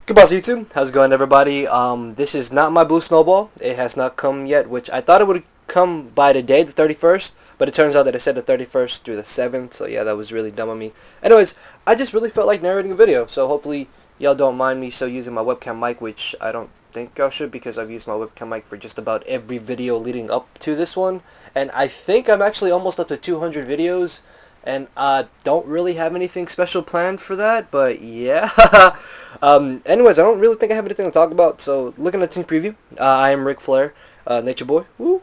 Goodbye YouTube, how's it going everybody? This is not my Blue Snowball. It has not come yet, which I thought it would come by today, the 31st, but it turns out that it said the 31st through the 7th, so yeah, that was really dumb of me. Anyways, I just really felt like narrating a video, so hopefully y'all don't mind me still using my webcam mic, which I don't think I should because I've used my webcam mic for just about every video leading up to this one, and I think I'm actually almost up to 200 videos, and I don't really have anything special planned for that, but yeah. Anyways, I don't really think I have anything to talk about, so looking at the team preview, I am Ric Flair, Nature Boy, woo.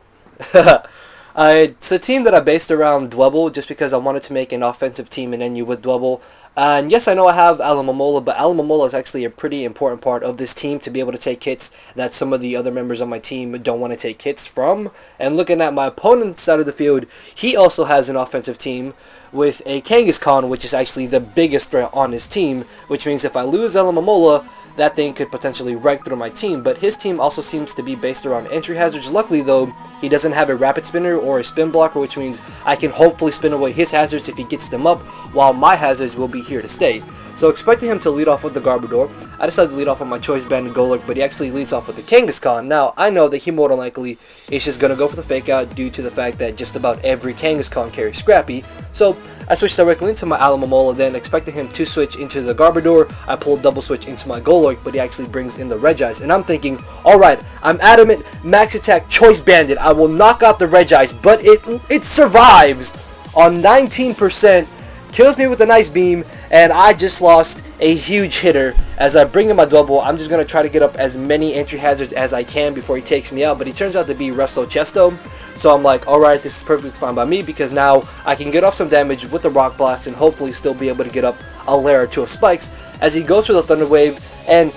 It's a team that I based around Dwebble just because I wanted to make an offensive team and then you with Dwebble. And yes, I know I have Alamomola, but Alamomola is actually a pretty important part of this team to be able to take hits that some of the other members on my team don't want to take hits from. And looking at my opponent's side of the field, he also has an offensive team with a Kangaskhan, which is actually the biggest threat on his team, which means if I lose Alamomola, that thing could potentially wreck through my team. But his team also seems to be based around entry hazards. Luckily though, he doesn't have a rapid spinner or a spin blocker, which means I can hopefully spin away his hazards if he gets them up, while my hazards will be here to stay. So expecting him to lead off with the Garbodor, I decided to lead off with my Choice Band and Golurk, but he actually leads off with the Kangaskhan. Now, I know that he more than likely is just going to go for the fake out due to the fact that just about every Kangaskhan carries Scrappy. So I switched directly into my Alamomola, then expecting him to switch into the Garbodor. I pulled double switch into my Golurk, but he actually brings in the Regice. And I'm thinking, alright, I'm adamant, max attack, Choice Banded. I will knock out the Regice, but it survives on 19%, kills me with a nice beam, and I just lost a huge hitter. As I bring in my double, I'm just going to try to get up as many entry hazards as I can before he takes me out, but he turns out to be Resto Chesto. So I'm like, alright, this is perfectly fine by me because now I can get off some damage with the Rock Blast and hopefully still be able to get up a layer or two of spikes as he goes for the Thunder Wave. And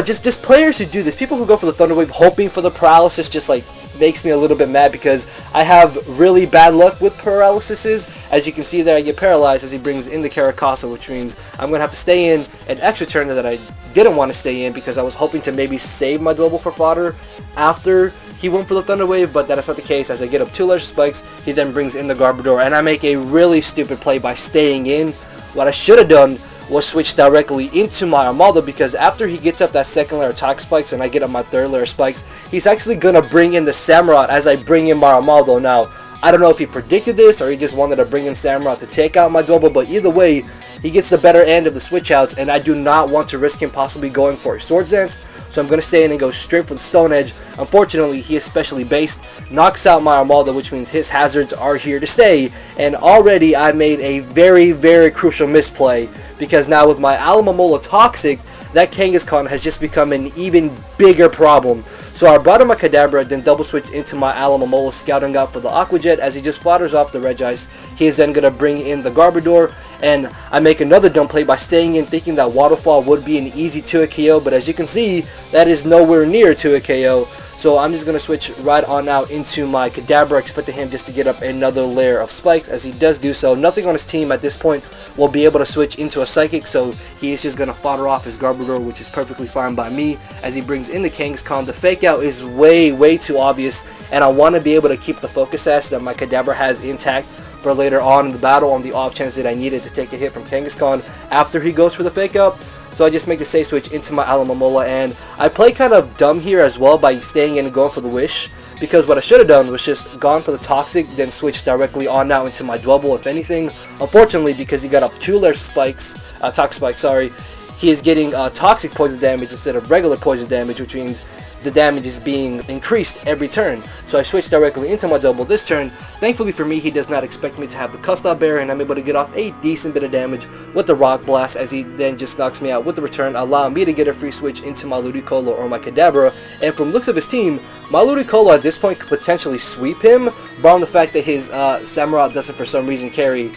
just players who do this, people who go for the Thunder Wave hoping for the paralysis, just like makes me a little bit mad because I have really bad luck with paralyses. As you can see there, I get paralyzed as he brings in the Caracasa, which means I'm going to have to stay in an extra turn that I didn't want to stay in because I was hoping to maybe save my double for fodder after he went for the Thunder Wave, but that is not the case. As I get up 2 layers of spikes, he then brings in the Garbodor, and I make a really stupid play by staying in. What I should have done was switch directly into my Armaldo, because after he gets up that second layer of Tox Spikes and I get up my third layer of Spikes, he's actually going to bring in the Samurott as I bring in my Armaldo. Now, I don't know if he predicted this or he just wanted to bring in Samurott to take out my double, but either way, he gets the better end of the switch outs, and I do not want to risk him possibly going for a Swords Dance, so I'm going to stay in and go straight for the Stone Edge. Unfortunately, he is specially based, knocks out my Armaldo, which means his hazards are here to stay, and already I made a very, very crucial misplay, because now with my Alamomola Toxic, that Kangaskhan has just become an even bigger problem. So I brought in my Kadabra, then double switched into my Alamomola, scouting out for the Aqua Jet. As he just flatters off the Regice, he is then going to bring in the Garbodor, and I make another dumb play by staying in, thinking that Waterfall would be an easy 2-hit KO, but as you can see, that is nowhere near 2-hit KO. So I'm just going to switch right on out into my Kadabra, expecting him just to get up another layer of spikes. As he does do so, nothing on his team at this point will be able to switch into a Psychic, so he is just going to fodder off his Garbodor, which is perfectly fine by me. As he brings in the Kangaskhan, the fake out is way too obvious, and I want to be able to keep the Focus Sash that my Kadabra has intact for later on in the battle on the off chance that I needed to take a hit from Kangaskhan after he goes for the fake out. So I just make the safe switch into my Alamomola, and I play kind of dumb here as well by staying in and going for the Wish, because what I should have done was just gone for the Toxic, then switch directly on now into my Dwebble if anything. Unfortunately, because he got up 2 layers spikes, Toxic Spikes, sorry, he is getting Toxic poison damage instead of regular poison damage, which means the damage is being increased every turn. So I switched directly into my double this turn. Thankfully for me, he does not expect me to have the Custard Bear, and I'm able to get off a decent bit of damage with the Rock Blast, as he then just knocks me out with the return, allowing me to get a free switch into my Ludicolo or my Kadabra. And from looks of his team, my Ludicolo at this point could potentially sweep him, barring the fact that his Samurott doesn't for some reason carry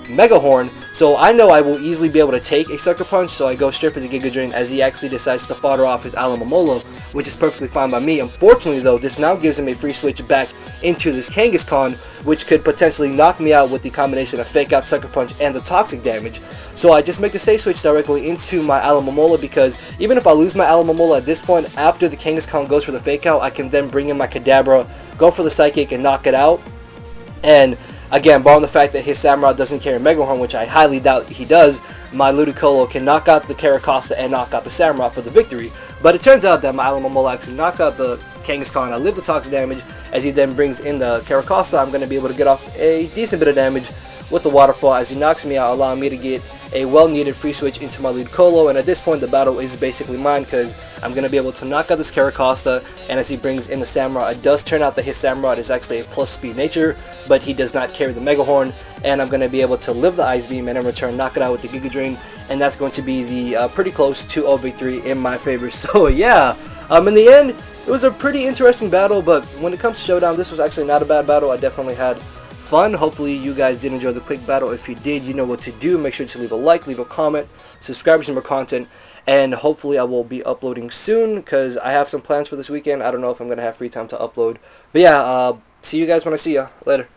Mega Horn, so I know I will easily be able to take a Sucker Punch, so I go straight for the Giga Drain as he actually decides to fodder off his Alamomola, which is perfectly fine by me. Unfortunately though, this now gives him a free switch back into this Kangaskhan, which could potentially knock me out with the combination of Fake Out, Sucker Punch, and the Toxic damage. So I just make the safe switch directly into my Alamomola, because even if I lose my Alamomola at this point, after the Kangaskhan goes for the Fake Out, I can then bring in my Kadabra, go for the Psychic, and knock it out. And again, barring the fact that his Samurott doesn't carry Mega Horn, which I highly doubt he does, my Ludicolo can knock out the Caracosta and knock out the Samurai for the victory. But it turns out that my Alamomola actually knocks out the Kangaskhan. I live the toxic damage. As he then brings in the Caracosta, I'm going to be able to get off a decent bit of damage with the Waterfall as he knocks me out, allowing me to get a well-needed free switch into my Ludicolo. And at this point, the battle is basically mine because I'm going to be able to knock out this Caracosta. And as he brings in the Samurai, it does turn out that his Samurai is actually a plus speed nature, but he does not carry the Mega Horn. And I'm going to be able to live the Ice Beam and in return knock it out with the Giga Drain. And that's going to be the pretty close 2-0 victory in my favor. So yeah, in the end, it was a pretty interesting battle, but when it comes to Showdown, this was actually not a bad battle. I definitely had fun. Hopefully you guys did enjoy the quick battle. If you did, you know what to do. Make sure to leave a like, leave a comment, subscribe for some more content, and hopefully I will be uploading soon because I have some plans for this weekend. I don't know if I'm going to have free time to upload. But yeah, see you guys when I see ya. Later.